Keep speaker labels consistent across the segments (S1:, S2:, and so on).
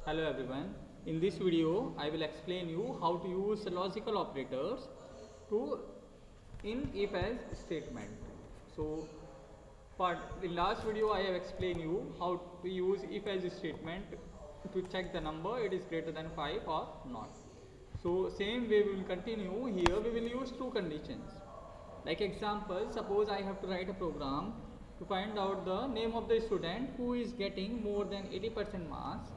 S1: Hello everyone. In this video, I will explain you how to use logical operators to in if-else statement. So, for the last video, I have explained you how to use if-else statement to check the number it is greater than 5 or not. So, same way we will continue. Here we will use two conditions. Like example, suppose I have to write a program to find out the name of the student who is getting more than 80% marks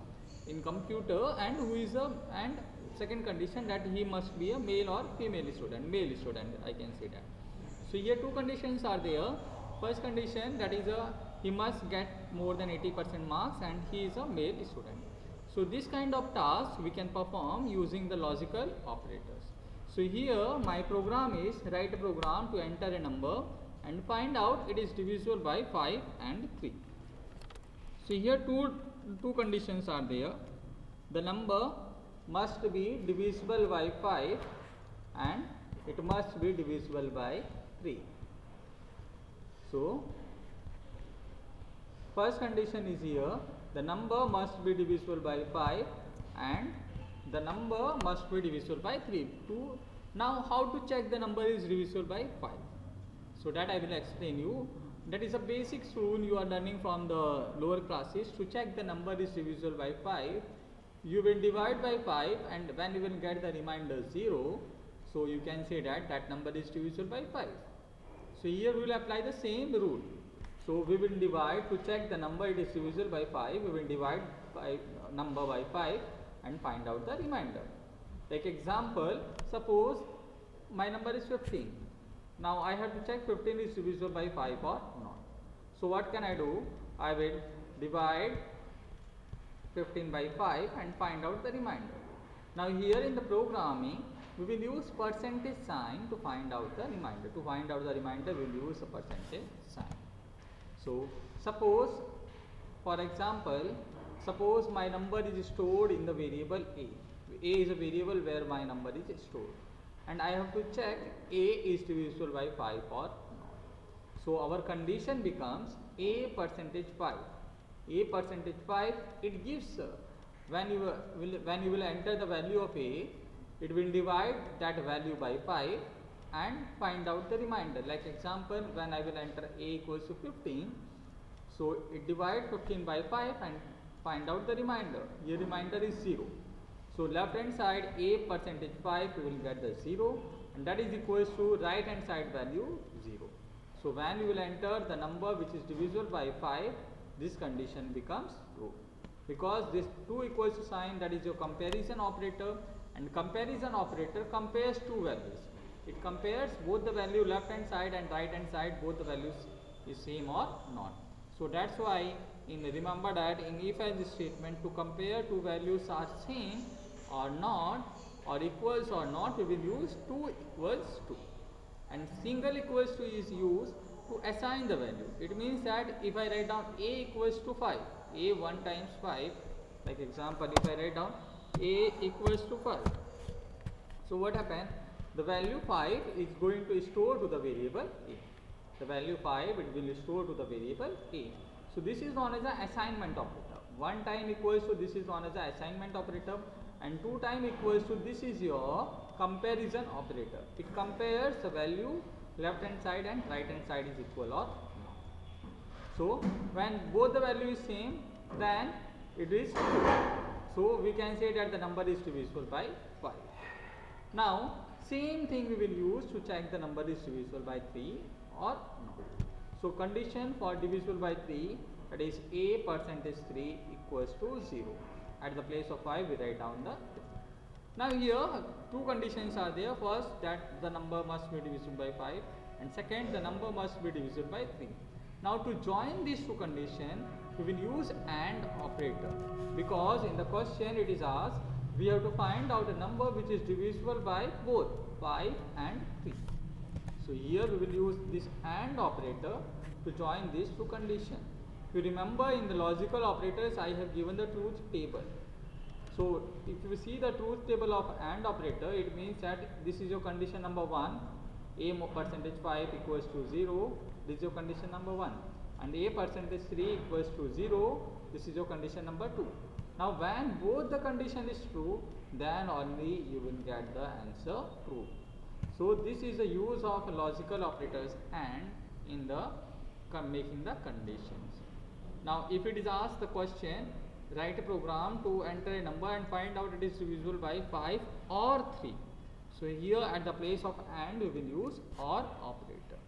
S1: in computer and who is a and second condition that he must be a male or female student, male student I can say that. So here two conditions are there. First condition, that is he must get more than 80% marks and he is a male student. So this kind of task we can perform using the logical operators. So here my program is write a program to enter a number and find out it is divisible by 5 and 3. So here two conditions are there. The number must be divisible by 5 and it must be divisible by 3. So first condition is here, the number must be divisible by 5 and the number must be divisible by 3. Now how to check the number is divisible by 5? So that I will explain you. That is a basic rule you are learning from the lower classes. To check the number is divisible by 5, you will divide by 5 and when you will get the remainder 0, so you can say that that number is divisible by 5. So here we will apply the same rule. So we will divide, to check the number it is divisible by 5, we will divide by number by 5 and find out the remainder. Like example, suppose my number is 15. Now I have to check 15 is divisible by 5 or not. So what can I do? I will divide 15 by 5 and find out the remainder. Now here in the programming, we will use percentage sign to find out the remainder. To find out the remainder, we will use a percentage sign. So suppose, for example, suppose my number is stored in the variable a. A is a variable where my number is stored. And I have to check a is divisible by 5 or not. So our condition becomes a percentage 5. A percentage 5, it gives when you will enter the value of a, it will divide that value by 5 and find out the remainder. Like example, when I will enter a equals to 15, so it divide 15 by 5 and find out the remainder. Your remainder is 0. So left hand side a percentage 5 you will get the 0 and that is equals to right hand side value 0. So when you will enter the number which is divisible by 5, this condition becomes true. Because this 2 equals to sign, that is your comparison operator, and comparison operator compares two values. It compares both the value left hand side and right hand side, both the values is same or not. So that's why remember that in if-else statement, to compare two values are same or not or equals or not, we will use 2 equals to, and single equals to is used to assign the value. It means that if I write down a equals to 5, a 1 times 5, like example, if I write down a equals to 5, so what happens? The value 5 is going to store to the variable a. The value 5 it will store to the variable a. So this is known as an assignment operator. 1 time equals to, this is known as an assignment operator, and 2 time equals to, this is your comparison operator. It compares the value left hand side and right hand side is equal or not. So when both the value is same, then it is true. So we can say that the number is divisible by 5. Now same thing we will use to check the number is divisible by 3 or not. So condition for divisible by 3, that is a percentage 3 equals to 0. At the place of 5 we write down the 3. Now here two conditions are there. First, that the number must be divisible by 5, and second, the number must be divisible by 3. Now to join these two conditions, we will use AND operator, because in the question it is asked we have to find out a number which is divisible by both 5 and 3. So here we will use this AND operator to join these two conditions. If you remember, in the logical operators I have given the truth table. So if you see the truth table of AND operator, it means that this is your condition number 1, a percentage 5 equals to 0, this is your condition number 1, and a percentage 3 equals to 0, this is your condition number 2. Now when both the condition is true, then only you will get the answer true. So this is the use of logical operators and in the making the conditions. Now if it is asked the question, write a program to enter a number and find out it is divisible by 5 or 3. So here at the place of AND we will use OR operator.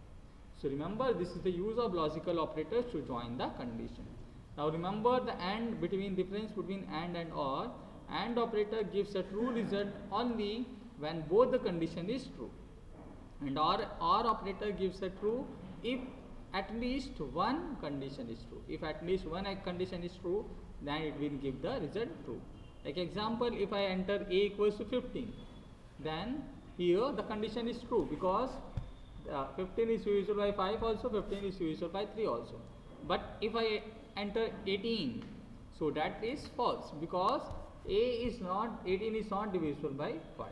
S1: So remember, this is the use of logical operators to join the condition. Now remember the AND difference between AND and OR. AND operator gives a true result only when both the condition is true. And OR operator gives a true if at least one condition is true. If at least one condition is true, then it will give the result true. Like example, if I enter A equals to 15, then here the condition is true because 15 is divisible by 5 also, 15 is divisible by 3 also. But if I enter 18, so that is false because 18 is not divisible by 5.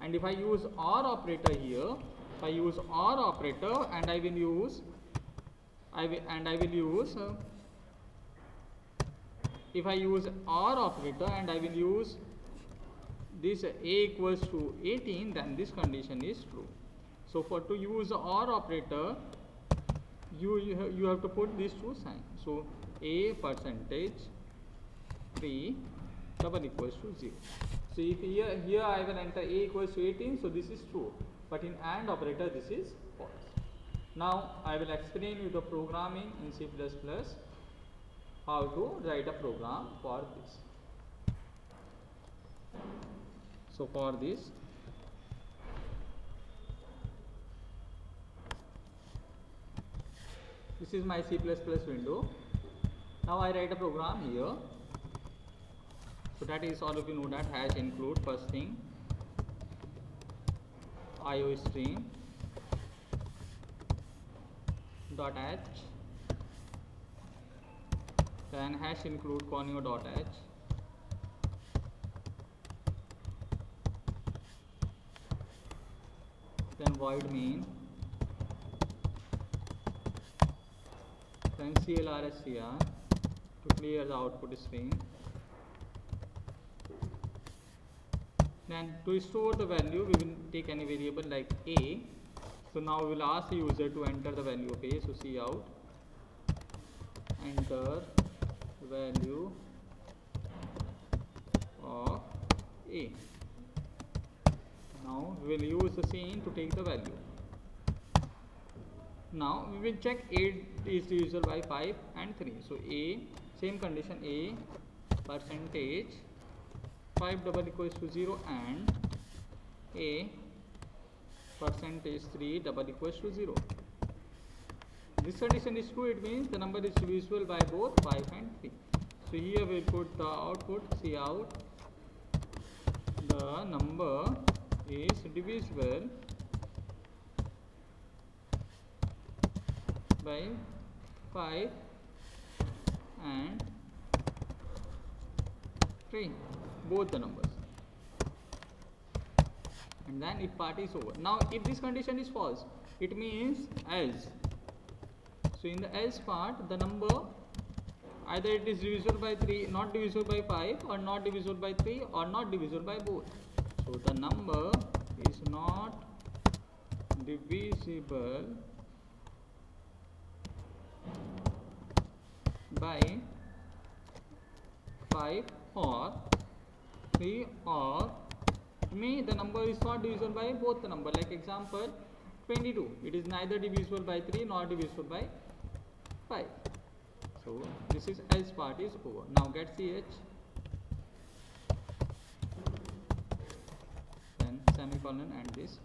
S1: And if I use OR operator here, if I use OR operator and I will use if I use OR operator and I will use this A equals to 18, then this condition is true. So for to use OR operator, you have to put these two signs. So A percentage 3 double equals to 0. So if here I will enter A equals to 18, so this is true. But in AND operator this is false. Now I will explain you the programming in C++, how to write a program for this. So for this, this is my C++ window. Now I write a program here. So that is, all of you know that hash include first thing iostream dot h, then hash include conio dot h, then void main, then clrstr to clear the output string. Then to store the value, we will take any variable like a. So now we will ask the user to enter the value of a. So cout enter value of a. Now we will use the scene to take the value. Now we will check a is divisible by 5 and 3. So a, same condition, a percentage 5 double equals to 0 and a percentage 3 double equals to 0. This condition is true, it means the number is divisible by both 5 and 3. So here we will put the output cout the number is divisible by 5 and 3, both the numbers. And then if part is over. Now if this condition is false, it means else. So in the else part, the number either it is divisible by 3, not divisible by 5, or not divisible by 3, or not divisible by both. So the number is not divisible by 5 or 3, or the number is not divisible by both the number. Like example 22, it is neither divisible by 3 nor divisible by 5. So this is else part is over. Now get ch, then semicolon and this.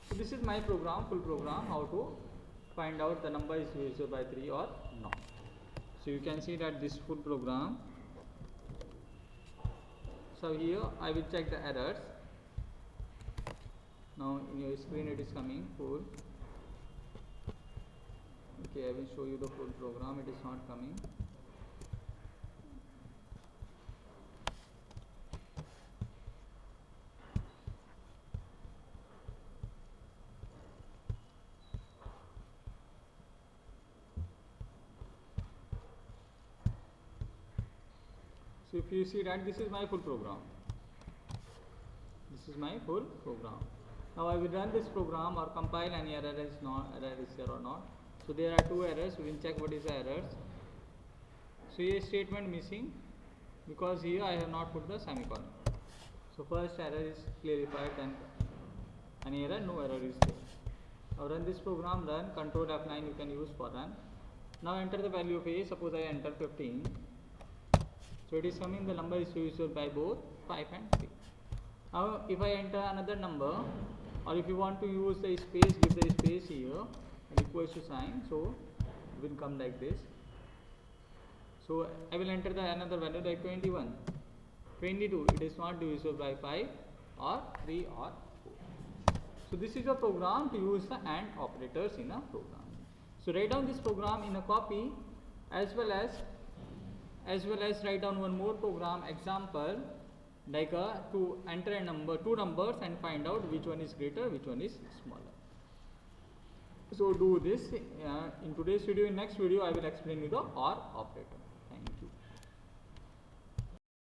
S1: So this is my program, full program, how to find out the number is divisible by 3 or not. So you can see that this full program. So here I will check the errors. Now in your screen it is coming full. Okay, I will show you the full program. It is not coming. So if you see that this is my full program. This is my full program. Now I will run this program or compile any error is here or not. So there are two errors. We will check what is the errors. So here statement missing because here I have not put the semicolon. So first error is clarified, then any error, no error is there. Now run this program, run, control F9 you can use for run. Now enter the value of A, suppose I enter 15. So it is coming, the number is divisible by both 5 and 3. Now if I enter another number, or if you want to use the space, give the space here, and equals to sign, so it will come like this. So I will enter the another value like 21. 22, it is not divisible by 5 or 3 or 4. So this is a program to use the AND operators in a program. So write down this program in a copy, as well as write down one more program example, like to enter a number, two numbers, and find out which one is greater, which one is smaller. So do this in today's video. In next video I will explain you the OR operator.